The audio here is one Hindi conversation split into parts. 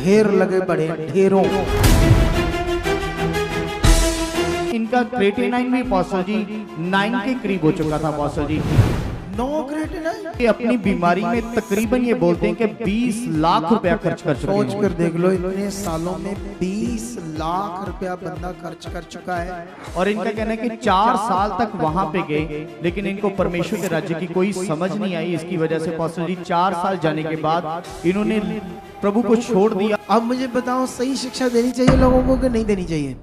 ढेर लगे पड़े ढेरों। इनका क्रेटेनाइन भी अपोस्टल जी 9 के करीब हो चुका था अपोस्टल जी। 9 क्रेटेनाइन। ये अपनी बीमारी में तकरीबन ये बोलते हैं कि 20 लाख रुपया खर्च कर चुके सोच हैं। कर देख लो, इतने सालों में 20 लाख रुपया बंदा खर्च कर चुका है। और इनका कहना है कि 4 साल तक वहां पे गए, लेकिन इनको परमेश्वर के राज्य की कोई समझ नहीं आई। इसकी वजह से अपोस्टल जी 4 साल जाने के बाद इन्होंने प्रभु को छोड़ दिया। अब मुझे बताओ, सही शिक्षा देनी चाहिए लोगों को कि नहीं देनी चाहिए?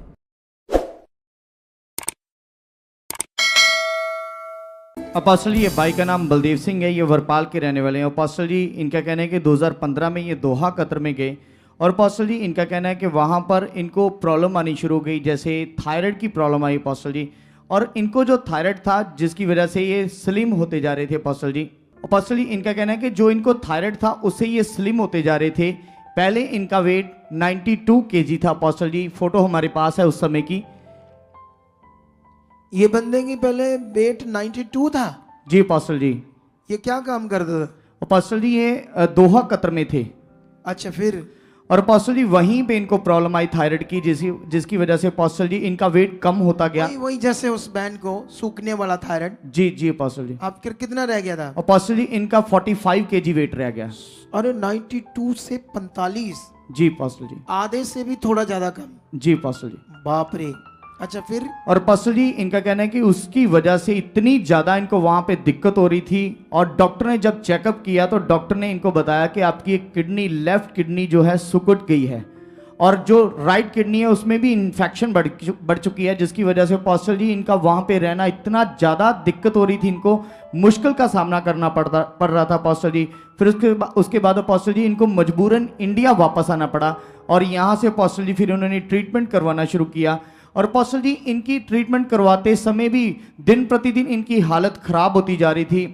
अपोस्टल जी ये भाई का नाम बलदेव सिंह है, ये वरपाल के रहने वाले हैं। अपोस्टल जी इनका कहना है कि 2015 में ये दोहा कतर में गए और अपोस्टल जी इनका कहना है कि वहाँ पर इनको प्रॉब्लम आनी शुरू हो गई, जैसे थायराइड की प्रॉब्लम आई अपोस्टल जी। और इनको जो थायराइड था जिसकी वजह से ये स्लिम होते जा रहे थे अपोस्टल जी। अपोस्टल जी इनका कहना है कि जो इनको थायराइड था उससे ये स्लिम होते जा रहे थे। पहले इनका वेट 92 kg था अपोस्टल जी, फोटो हमारे पास है उस समय की। ये बंदे की पहले वेट 92 था जी अपोस्टल जी। ये क्या काम करता था? अपोस्टल जी ये दोहा कतर में थे। अच्छा, फिर? और अपोस्टल जी वहीं पे इनको प्रॉब्लम आई थायराइड की, जिसकी वजह से अपोस्टल जी इनका वेट कम होता गया। वही जैसे उस बैंड को सूखने वाला थायराइड। जी जी अपोस्टल जी। आप कितना रह गया था? अपोस्टल जी इनका 45 kg वेट रह गया। अरे 92 से 45? जी अपोस्टल जी। आधे से भी थोड़ा ज्यादा कम। जी अपोस्टल जी। बाप रे। अच्छा, फिर? और अपोस्टल जी इनका कहना है कि उसकी वजह से इतनी ज्यादा इनको वहां पे दिक्कत हो रही थी और डॉक्टर ने जब चेकअप किया तो डॉक्टर ने इनको बताया कि आपकी एक किडनी, लेफ्ट किडनी जो है सुकुट गई है और जो राइट किडनी है उसमें भी इन्फेक्शन बढ़ चुकी है, जिसकी वजह से अपोस्टल जी इनका वहां पे रहना इतना ज्यादा दिक्कत हो रही थी, इनको मुश्किल का सामना करना पड़ रहा था अपोस्टल जी। फिर उसके बाद अपोस्टल जी इनको मजबूरन इंडिया वापस आना पड़ा और यहाँ से अपोस्टल जी फिर उन्होंने ट्रीटमेंट करवाना शुरू किया। और अपोस्टल जी इनकी ट्रीटमेंट करवाते समय भी दिन प्रतिदिन इनकी हालत खराब होती जा रही थी,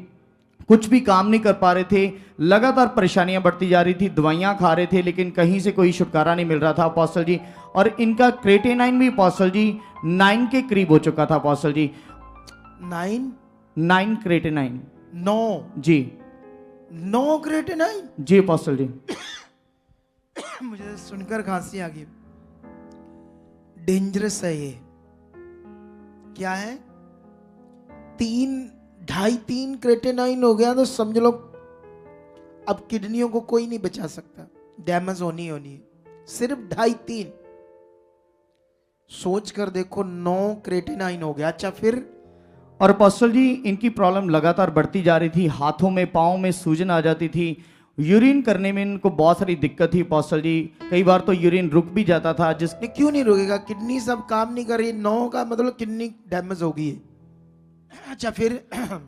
कुछ भी काम नहीं कर पा रहे थे, लगातार परेशानियां बढ़ती जा रही थी, दवाइयां खा रहे थे लेकिन कहीं से कोई छुटकारा नहीं मिल रहा था अपोस्टल जी। और इनका क्रेटेनाइन भी अपोस्टल जी 9 के करीब हो चुका था अपोस्टल जी। 9 क्रेटेनाइन। 9 जी। 9 क्रेटेनाइन? जी अपोस्टल जी। मुझे सुनकर खांसी आ गई। डेंजरस है ये। क्या है? 3.5-3 क्रेटेनाइन हो गया तो समझ लो अब किडनियों को कोई नहीं बचा सकता, डैमेज होनी है। सिर्फ 2.5-3। सोच कर देखो, 9 क्रेटेनाइन हो गया। अच्छा, फिर? और अपोस्टल जी इनकी प्रॉब्लम लगातार बढ़ती जा रही थी, हाथों में पाँव में सूजन आ जाती थी, यूरिन करने में इनको बहुत सारी दिक्कत थी अपोस्टल जी। कई बार तो यूरिन रुक भी जाता था। क्यों नहीं रुकेगा? किडनी सब काम नहीं कर रही। 9 का मतलब किडनी डैमेज हो गई है। अच्छा, फिर?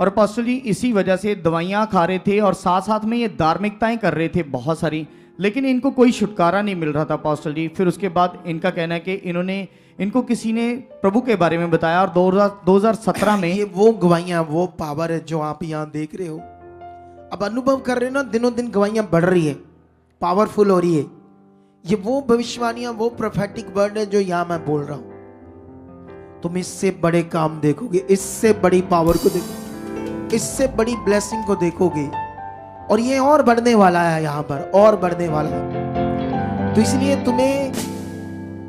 और अपोस्टल जी इसी वजह से दवाइयां खा रहे थे और साथ साथ में ये धार्मिकताएं कर रहे थे बहुत सारी, लेकिन इनको कोई छुटकारा नहीं मिल रहा था अपोस्टल जी। फिर उसके बाद इनका कहना है कि इनको किसी ने प्रभु के बारे में बताया और 2017 में ये वो गवाहियां, वो पावर है जो आप यहाँ देख रहे हो, अब अनुभव कर रहे हो ना, दिनों दिन गवाहियां बढ़ रही है, पावरफुल हो रही है। ये वो भविष्यवाणियां, वो प्रोफेटिक वर्ड है जो यहां मैं बोल रहा हूं। तुम इससे बड़े काम देखोगे, इससे बड़ी पावर को देखोगे, इससे बड़ी ब्लेसिंग को देखोगे और ये और बढ़ने वाला है, यहां पर और बढ़ने वाला है। तो इसलिए तुम्हें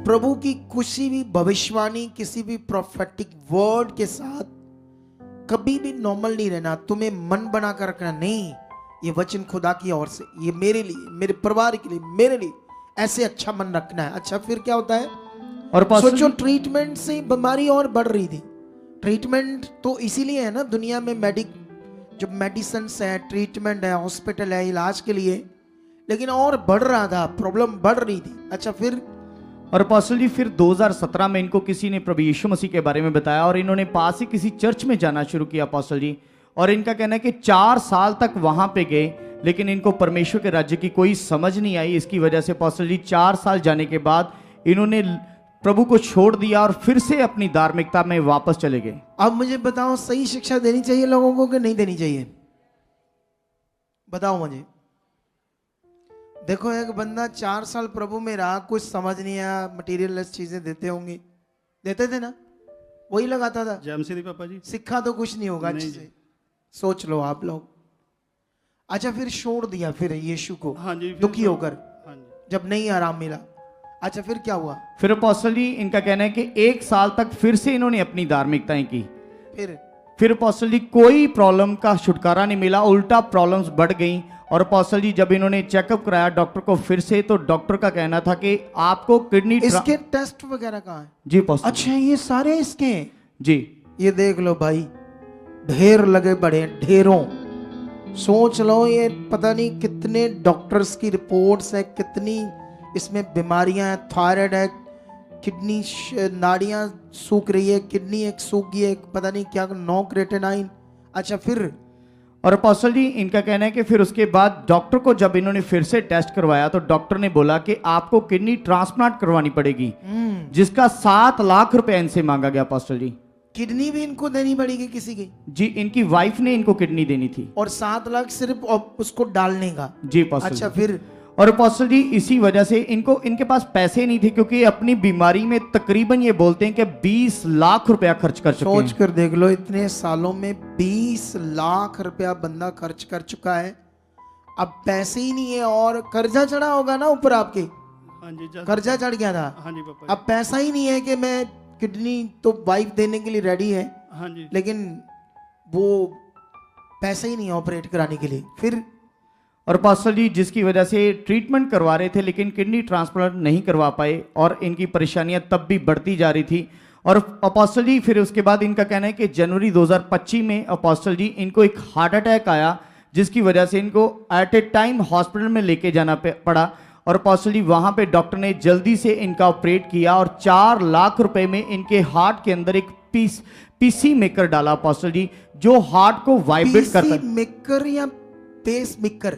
प्रभु की किसी भी भविष्यवाणी, किसी भी प्रोफेटिक वर्ड के साथ कभी भी नॉर्मल नहीं रहना। तुम्हें मन बना कर रखना, नहीं ये वचन खुदा की ओर से, ये मेरे लिए, मेरे परिवार के लिए, मेरे लिए, ऐसे अच्छा मन रखना है। अच्छा, फिर क्या होता है? और सोचो, ट्रीटमेंट से बीमारी और बढ़ रही थी। ट्रीटमेंट तो इसीलिए है ना दुनिया में, जो मेडिसिन है, ट्रीटमेंट है, हॉस्पिटल है इलाज के लिए, लेकिन और बढ़ रहा था, प्रॉब्लम बढ़ रही थी। अच्छा, फिर? और अपोस्टल जी फिर 2017 में इनको किसी ने प्रभु यीशु मसीह के बारे में बताया और इन्होंने पास ही किसी चर्च में जाना शुरू किया अपोस्टल जी। और इनका कहना है कि 4 साल तक वहां पे गए लेकिन इनको परमेश्वर के राज्य की कोई समझ नहीं आई। इसकी वजह से अपोस्टल जी 4 साल जाने के बाद इन्होंने प्रभु को छोड़ दिया और फिर से अपनी धार्मिकता में वापस चले गए। अब मुझे बताओ, सही शिक्षा देनी चाहिए लोगों को कि नहीं देनी चाहिए? बताओ मुझे। देखो, एक बंदा 4 साल प्रभु में रहा, कुछ समझ नहीं आया, मटीरियललेस चीजें देते होंगे, देते थे ना, वही लगाता था। जय पापा जी। सिक्खा तो कुछ नहीं होगा अच्छे से, सोच लो आप लोग। अच्छा, फिर छोड़ दिया फिर यीशु को? हाँ जी, दुखी होकर? हाँ जी। जब नहीं आराम मिला। अच्छा फिर क्या हुआ? फिर अपोस्टल जी इनका कहना है कि 1 साल तक फिर से इन्होंने अपनी धार्मिकताएं की। फिर अपोस्टल जी कोई प्रॉब्लम का छुटकारा नहीं मिला, उल्टा प्रॉब्लम्स बढ़ गई। और अपोस्टल जी जब इन्होंने चेकअप कराया डॉक्टर को फिर से, तो डॉक्टर का कहना था कि आपको किडनी इसके टेस्ट वगैरह कहाँ है? जी अपोस्टल। अच्छा ये सारे इसके हैं जी। ये देख लो भाई, ढेर लगे बड़े ढेरों। सोच लो ये पता नहीं कितने डॉक्टर्स की रिपोर्ट्स है, कितनी इसमें बीमारियां हैं। थायराइड है, किडनी नाड़ियां सूख रही है, किडनी एक सूख गई है, पता नहीं क्या, 9 क्रेटेनाइन। अच्छा फिर? और अपोस्टल जी इनका कहना है कि फिर उसके बाद डॉक्टर को जब इन्होंने फिर से टेस्ट करवाया तो डॉक्टर ने बोला कि आपको किडनी ट्रांसप्लांट करवानी पड़ेगी, जिसका 7 लाख रुपए इनसे मांगा गया अपोस्टल जी। किडनी भी इनको देनी पड़ेगी किसी की? जी, इनकी वाइफ ने इनको किडनी देनी थी। और 7 लाख सिर्फ उसको डालने का? जी अपोस्टल। अच्छा फिर? और अपोस्टल जी इसी वजह से इनके पास पैसे नहीं थे, क्योंकि अपनी बीमारी में तकरीबन ये बोलते हैं कि 20 लाख रुपया खर्च कर चुके हैं। सोच कर देख लो, इतने सालों में 20 लाख रुपया बंदा खर्च कर चुका है। अब पैसे ही नहीं है और कर्जा चढ़ा होगा ना ऊपर आपके? हाँ जी, कर्जा चढ़ गया था। हाँ जी पापा। अब पैसा ही नहीं है कि मैं किडनी तो वाइफ देने के लिए रेडी है, हाँ जी, लेकिन वो पैसा ही नहीं है ऑपरेट कराने के लिए। फिर? और अपोस्टल जी जिसकी वजह से ट्रीटमेंट करवा रहे थे लेकिन किडनी ट्रांसप्लांट नहीं करवा पाए और इनकी परेशानियां तब भी बढ़ती जा रही थी। और अपोस्टल जी फिर उसके बाद इनका कहना है कि जनवरी 2025 में अपोस्टल जी इनको एक हार्ट अटैक आया, जिसकी वजह से इनको एट ए टाइम हॉस्पिटल में लेके जाना पड़ा। और अपोस्टल जी वहां पे डॉक्टर ने जल्दी से इनका ऑपरेट किया और 4 लाख रुपए में इनके हार्ट के अंदर एक पीसी मेकर डाला अपोस्टल जी, जो हार्ट को वाइब्रेट करता है। मेकर या पेस मेकर?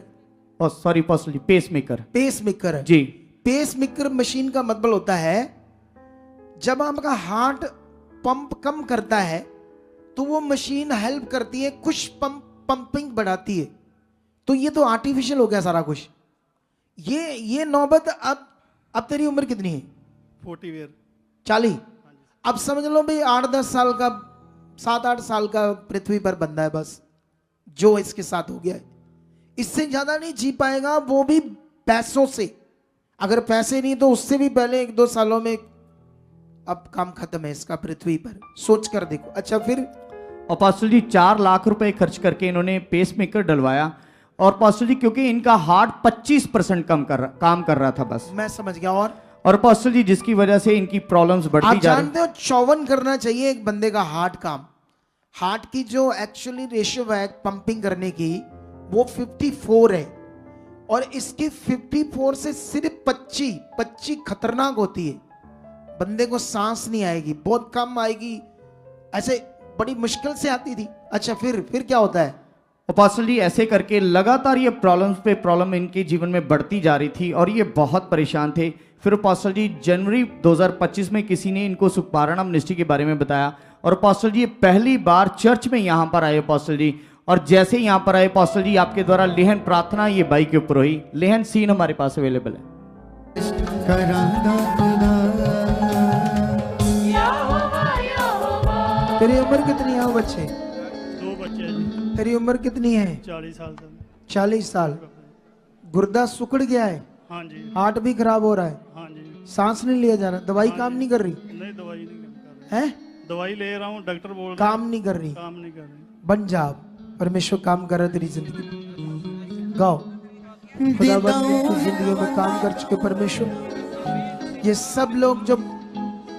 सॉरी अपोस्टल जी, पेस मेकर। पेस मेकर जी। पेस मेकर मशीन का मतलब होता है जब आपका हार्ट पंप कम करता है तो वो मशीन हेल्प करती है, कुछ पंपिंग बढ़ाती है। तो ये तो आर्टिफिशियल हो गया सारा कुछ। ये नौबत। अब तेरी उम्र कितनी है? 40। अब समझ लो भाई 8-10 साल का, 7-8 साल का पृथ्वी पर बंदा है बस, जो इसके साथ हो गया है। इससे ज्यादा नहीं जी पाएगा, वो भी पैसों से। अगर पैसे नहीं तो उससे भी पहले 1-2 सालों में अब काम खत्म है इसका पृथ्वी पर। सोच कर देखो। अच्छा फिर? अपोस्टल जी 4 लाख रुपए खर्च करके इन्होंने पेस मेकर डलवाया। और अपोस्टल जी क्योंकि इनका हार्ट 25% काम कर रहा था बस। मैं समझ गया। और अपोस्टल जी जिसकी वजह से इनकी प्रॉब्लम्स बढ़ती जा रही। आप जानते हो 54 करना चाहिए एक बंदे का हार्ट काम। हार्ट की जो एक्चुअली रेशियो है पंपिंग करने की वो 54 है, और इसके 54 से सिर्फ 25 खतरनाक होती है। बंदे को सांस नहीं आएगी, बहुत कम आएगी, ऐसे बड़ी मुश्किल से आती थी। अच्छा फिर क्या होता है? अपोस्टल जी ऐसे करके लगातार ये प्रॉब्लम्स पे प्रॉब्लम इनके जीवन में बढ़ती जा रही थी और ये बहुत परेशान थे। फिर अपोस्टल जी जनवरी 2025 में किसी ने इनको सुपारणम मिनिस्ट्री के बारे में बताया और अपोस्टल जी पहली बार चर्च में यहाँ पर आए अपोस्टल जी। और जैसे यहाँ पर आए अपोस्टल जी आपके द्वारा लेहन प्रार्थना ये बाइक के ऊपर हुई। लेहन सीन हमारे पास अवेलेबल है। तेरी उम्र कितनी है बच्चे? 2 बच्चे हैं जी। तेरी उम्र कितनी है? 40 साल तक। 40 साल। गुर्दा सुकड़ गया है? हाँ जी। हार्ट भी खराब हो रहा है? हाँ जी। सांस नहीं लिया जा रहा? दवाई काम नहीं कर रही? नहीं, दवाई नहीं कर रही है? दवाई ले रहा हूँ, डॉक्टर बोल रहे काम नहीं कर रही? काम नहीं कर रही। बन जा, परमेश्वर काम कर रहा है तेरी जिंदगी। गाओ, खुदाबंद की जिंदगी में काम कर चुके परमेश्वर। ये सब लोग जो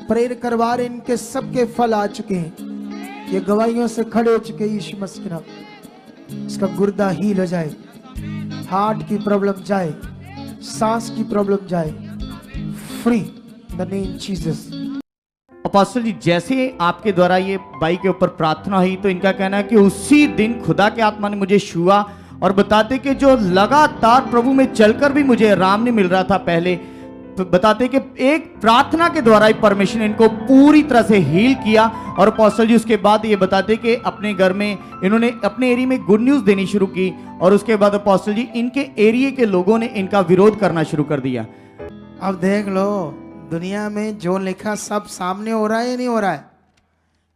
प्रेयर करवा रहे इनके सबके फल आ चुके हैं। ये गवाहियों से खड़े हो चुके यीशु मसीह के नाम। इसका गुर्दा हील हो जाए, हार्ट की प्रॉब्लम जाए, सांस की प्रॉब्लम जाए, free the name Jesus. Apostle ji जैसे आपके द्वारा ये बाइक के ऊपर प्रार्थना हुई तो इनका कहना है कि उसी दिन खुदा के आत्मा ने मुझे छुआ और बताते कि जो लगातार प्रभु में चलकर भी मुझे आराम नहीं मिल रहा था पहले, तो बताते कि एक प्रार्थना के द्वारा ही परमेश्वर ने इनको पूरी तरह से हील किया। और अपोस्टल जी उसके बाद ये बताते कि अपने घर में इन्होंने अपने एरिया में गुड न्यूज़ देनी शुरू की और उसके बाद अपोस्टल जी इनके एरिया के लोगों ने इनका विरोध करना शुरू कर दिया। अब देख लो दुनिया में जो लिखा सब सामने हो रहा है या नहीं हो रहा है?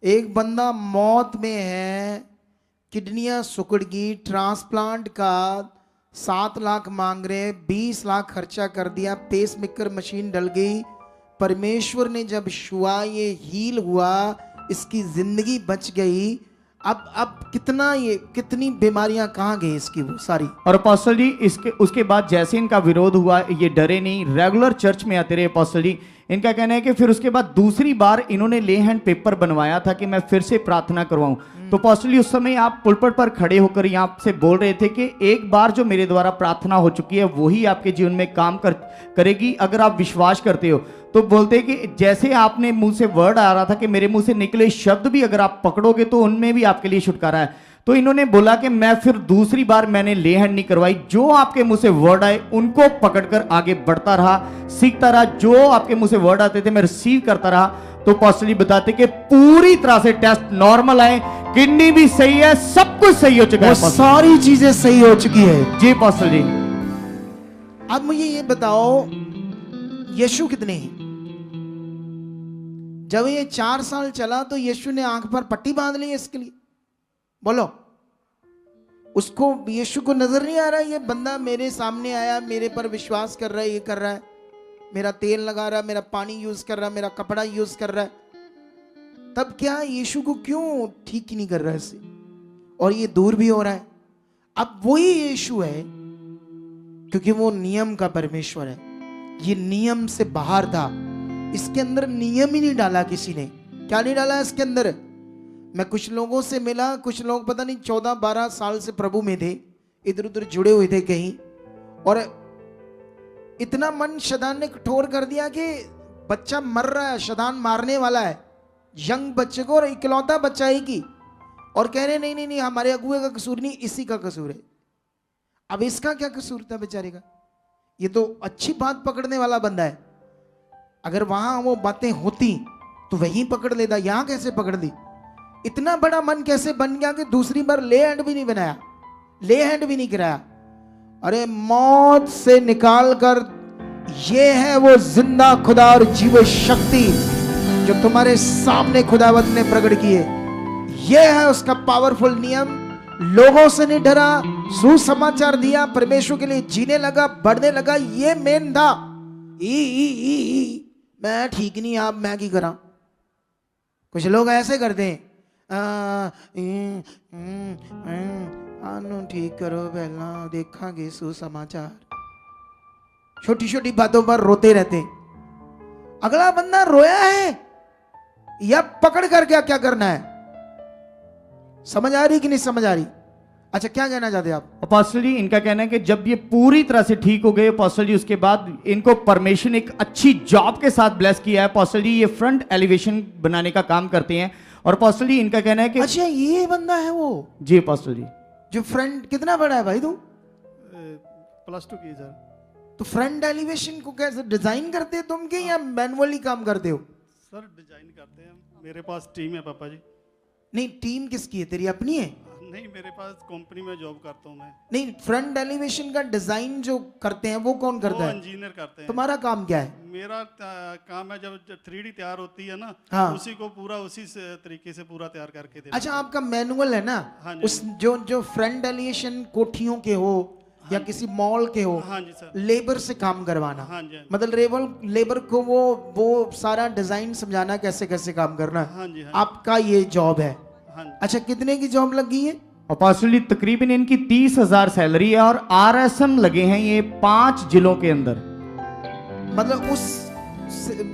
एक बंदा मौत में है, किडनियां सुकड़ गई, ट्रांसप्लांट का 7 लाख मांग रहे, 20 लाख खर्चा कर दिया, पेस मेकर मशीन डल गई। परमेश्वर ने जब छुआ, ये हील हुआ, इसकी जिंदगी बच गई। अब कितना, ये कितनी बीमारियां कहाँ गई इसकी वो सारी। और अपोस्टल जी इसके उसके बाद जैसे इनका विरोध हुआ, ये डरे नहीं, रेगुलर चर्च में आते रहे अपोस्टल जी। इनका कहना है कि फिर उसके बाद दूसरी बार इन्होंने ले हैंड पेपर बनवाया था कि मैं फिर से प्रार्थना करवाऊं। तो अपोस्टल जी उस समय आप पुलपट पर खड़े होकर यहाँ से बोल रहे थे कि एक बार जो मेरे द्वारा प्रार्थना हो चुकी है वही आपके जीवन में काम करेगी अगर आप विश्वास करते हो। तो बोलते कि जैसे आपने मुंह से वर्ड आ रहा था कि मेरे मुंह से निकले शब्द भी अगर आप पकड़ोगे तो उनमें भी आपके लिए छुटकारा है। तो इन्होंने बोला कि मैं फिर दूसरी बार मैंने ले हैंड नहीं करवाई, जो आपके मुंह से वर्ड आए उनको पकड़कर आगे बढ़ता रहा, सीखता रहा। जो आपके मुंह से वर्ड आते थे मैं रिसीव करता रहा। तो पास्टर जी बताते कि पूरी तरह से टेस्ट नॉर्मल आए, किडनी भी सही है, सब कुछ सही हो चुका है, सारी चीजें सही हो चुकी है। जी पास्टर जी। अब मुझे ये बताओ, यीशु कितने हैं? जब ये 4 साल चला तो यीशु ने आंख पर पट्टी बांध ली इसके लिए? बोलो, उसको यीशु को नजर नहीं आ रहा ये बंदा मेरे सामने आया, मेरे पर विश्वास कर रहा है, ये कर रहा है, मेरा तेल लगा रहा है, मेरा पानी यूज कर रहा है, मेरा कपड़ा यूज कर रहा है, तब क्या यीशु को क्यों ठीक ही नहीं कर रहा है इससे? और ये दूर भी हो रहा है। अब वही यीशु है, क्योंकि वो नियम का परमेश्वर है, ये नियम से बाहर था। इसके अंदर नियम ही नहीं डाला किसी ने। क्या नहीं डाला इसके अंदर? मैं कुछ लोगों से मिला, कुछ लोग पता नहीं 14-12 साल से प्रभु में थे, इधर उधर जुड़े हुए थे कहीं, और इतना मन शैतान ने कठोर कर दिया कि बच्चा मर रहा है, शैतान मारने वाला है यंग बच्चे को, और इकलौता बच्चा है की, और कह रहे नहीं नहीं नहीं हमारे अगुए का कसूर नहीं, इसी का कसूर है। अब इसका क्या कसूर था बेचारे का? ये तो अच्छी बात पकड़ने वाला बंदा है, अगर वहां वो बातें होती तो वहीं पकड़ लेता, यहां कैसे पकड़ ली? इतना बड़ा मन कैसे बन गया कि दूसरी बार ले हैंड भी नहीं बनाया, ले हैंड भी नहीं कराया? अरे मौत से निकाल कर, ये है वो जिंदा खुदा और जीव शक्ति जो तुम्हारे सामने खुदावंत ने प्रकट की है। ये है उसका पावरफुल नियम। लोगों से नहीं डरा, सुसमाचार दिया, परमेश्वर के लिए जीने लगा, बढ़ने लगा। ये मेन था। मैं ठीक नहीं, आप मैं की करा। कुछ लोग ऐसे करते हैं, आनो ठीक करो पहला, देखांगे सुसमाचार। छोटी छोटी बातों पर रोते रहते। अगला बंदा रोया है या पकड़ कर क्या क्या करना है? समझ आ रही कि नहीं समझ आ रही? अच्छा, क्या कहना चाहते हैं आप? अपोस्टल जी इनका कहना है कि जब ये पूरी तरह से ठीक हो गए अपोस्टल जी, उसके बाद इनको परमेश्वर ने एक अच्छी जॉब के साथ ब्लेस किया है। अपोस्टल जी ये फ्रंट एलिवेशन बनाने का काम करते हैं। और अपोस्टल जी इनका कहना है कि अच्छा, ये बंदा है वो? जी अपोस्टल जी। जो फ्रंट कितना बड़ा है भाई तू? +2 की सर। तो फ्रंट एलिवेशन को कैसे डिजाइन करते हो तुम के, या मैनुअली काम करते हो? सर डिजाइन करते हैं, मेरे पास टीम है पापा जी। नहीं, टीम किसकी है? तेरी अपनी है? नहीं, मेरे पास कंपनी में जॉब करता हूँ मैं। नहीं, फ्रंट एलिवेशन का डिजाइन जो करते हैं वो कौन करता है? इंजीनियर करते हैं। तुम्हारा काम क्या है? मेरा काम है, जब 3D तैयार होती है ना, हाँ। उसी को पूरा उसी तरीके से पूरा तैयार करके देना। अच्छा, आपका मैनुअल है ना? हाँ जी। उस जो फ्रंट एलिवेशन कोठियों के हो या किसी मॉल के हो, हाँ जी सर। लेबर से काम करवाना। हाँ जी, हाँ जी। मतलब लेबर को वो सारा डिजाइन समझाना कैसे कैसे काम करना है। हाँ जी, हाँ जी। आपका ये जॉब है। हाँ जी। अच्छा, कितने की जॉब लगी है? अपोस्टल जी तकरीबन इनकी 30,000 सैलरी है, और RSM लगे हैं ये 5 जिलों के अंदर।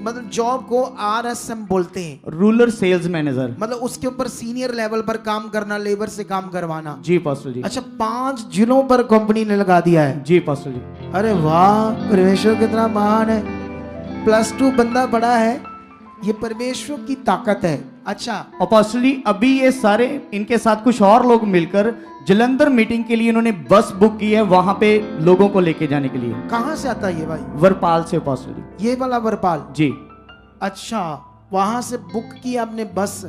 मतलब जॉब को RSM बोलते हैं, रूरल सेल्स मैनेजर। मतलब उसके ऊपर सीनियर लेवल पर काम करना, लेबर से काम करवाना। जी अपोस्टल जी। अच्छा, 5 जिलों पर कंपनी ने लगा दिया है। जी अपोस्टल जी। अरे वाह, परमेश्वर कितना महान है। +2 बंदा बड़ा है, ये परमेश्वर की ताकत है। अच्छा अपोस्टल जी अभी ये सारे इनके साथ कुछ और लोग मिलकर जलंधर मीटिंग के लिए इन्होंने बस बुक की है, वहां पे लोगों को लेके जाने के लिए। कहां से आता है ये भाई? वरपाल से अपोस्टल जी। ये वाला वरपाल? जी। अच्छा, वहां से बुक की आपने बस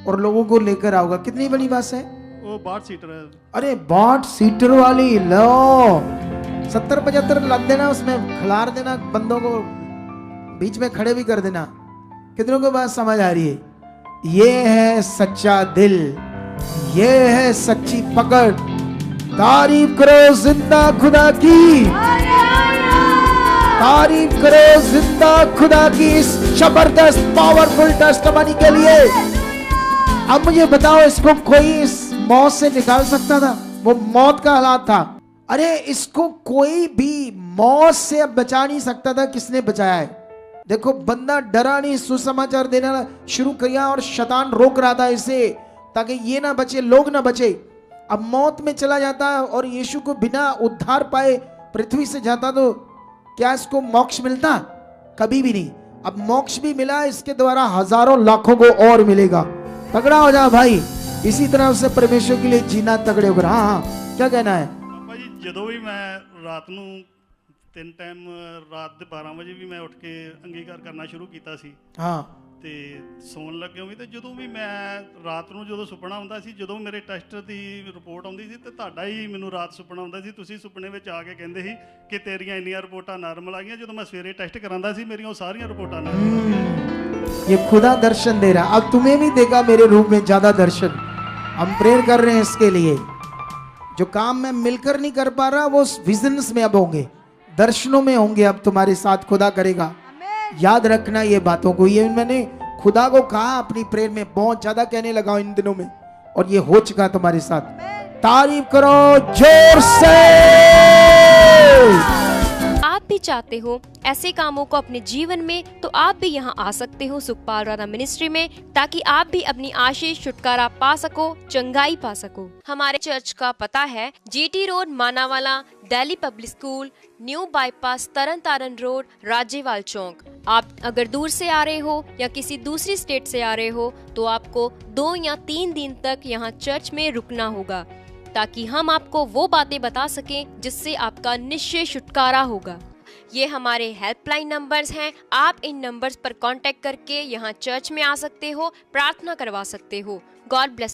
और लोगों को लेकर आओगे। कितनी बड़ी बस है? वो 62 सीटर है। अरे 62 सीटर वाली, लो 70-75 लग देना, उसमें खिलार देना, बंदों को बीच में खड़े भी कर देना। कितनों को बात समझ आ रही है? ये है सच्चा दिल, ये है सच्ची पकड़। तारीफ करो जिंदा खुदा की, तारीफ करो जिंदा खुदा की इस जबरदस्त पावरफुल टेस्टिमनी के लिए। अब मुझे बताओ, इसको कोई इस मौत से निकाल सकता था? वो मौत का हालात था। अरे इसको कोई भी मौत से अब बचा नहीं सकता था। किसने बचाया है? देखो, बंदा डरा नहीं, सुसमाचार देना शुरू किया और शैतान रोक रहा था इसे, ताकि ये ना बचे, लोग ना बचे। अब मौत में चला जाता और यीशु को बिना उद्धार पाए पृथ्वी से जाता तो क्या इसको मोक्ष मिलता? कभी भी नहीं। अब मोक्ष भी मिला, इसके द्वारा हजारों लाखों को और मिलेगा। तगड़ा हो जा भाई, इसी तरह से परमेश्वर के लिए जीना तगड़े होकर। हाँ हाँ, क्या कहना है? ਪਾਪਾ ਜੀ ਜਦੋਂ ਵੀ ਮੈਂ ਰਾਤ ਨੂੰ 3 ਟਾਈਮ ਰਾਤ ਦੇ 12 ਵਜੇ ਵੀ ਮੈਂ ਉੱਠ ਕੇ ਅੰਗੀਕਾਰ ਕਰਨਾ ਸ਼ੁਰੂ ਕੀਤਾ ਸੀ हाँ ਤੇ ਸੌਣ ਲੱਗਿਓ ਵੀ ਤੇ ਜਦੋਂ ਵੀ ਮੈਂ ਰਾਤ ਨੂੰ ਜਦੋਂ ਸੁਪਨਾ ਆਉਂਦਾ ਸੀ, ਜਦੋਂ ਮੇਰੇ ਟੈਸਟ ਦੀ ਰਿਪੋਰਟ ਆਉਂਦੀ ਸੀ ਤੇ ਤੁਹਾਡਾ ਹੀ ਮੈਨੂੰ ਰਾਤ ਸੁਪਨਾ ਆਉਂਦਾ ਸੀ। ਤੁਸੀਂ ਸੁਪਨੇ ਵਿੱਚ ਆ ਕੇ ਕਹਿੰਦੇ ਸੀ ਕਿ ਤੇਰੀਆਂ ਇੰਨੀਆਂ ਰਿਪੋਰਟਾਂ ਨਾਰਮਲ ਆ ਗਈਆਂ। ਜਦੋਂ ਮੈਂ ਸਵੇਰੇ ਟੈਸਟ ਕਰਾਂਦਾ ਸੀ, ਮੇਰੀਆਂ ਉਹ ਸਾਰੀਆਂ ਰਿਪੋਰਟਾਂ ਨਾਰਮਲ। ये खुदा दर्शन दे रहा। अब तुम्हें भी देगा मेरे रूप में ज्यादा दर्शन। हम प्रेयर कर रहे हैं इसके लिए। जो काम मैं मिलकर नहीं कर पा रहा, वो विजन्स में अब होंगे, दर्शनों में होंगे। अब तुम्हारे साथ खुदा करेगा। याद रखना ये बातों को। ये मैंने खुदा को कहा अपनी प्रेयर में, बहुत ज्यादा कहने लगा इन दिनों में, और ये हो चुका तुम्हारे साथ। तारीफ करो जोर से। आप भी चाहते हो ऐसे कामों को अपने जीवन में, तो आप भी यहाँ आ सकते हो सुखपाल राणा मिनिस्ट्री में, ताकि आप भी अपनी आशीष छुटकारा पा सको, चंगाई पा सको। हमारे चर्च का पता है GT road Manawala, Delhi public school, new bypass, Tarn Taran road, Rajewal Chowk. आप अगर दूर से आ रहे हो या किसी दूसरी स्टेट से आ रहे हो, तो आपको 2 या 3 दिन तक यहाँ चर्च में रुकना होगा, ताकि हम आपको वो बातें बता सकें जिससे आपका निश्चय छुटकारा होगा। ये हमारे हेल्पलाइन नंबर्स हैं। आप इन नंबर्स पर कांटेक्ट करके यहाँ चर्च में आ सकते हो, प्रार्थना करवा सकते हो। God bless.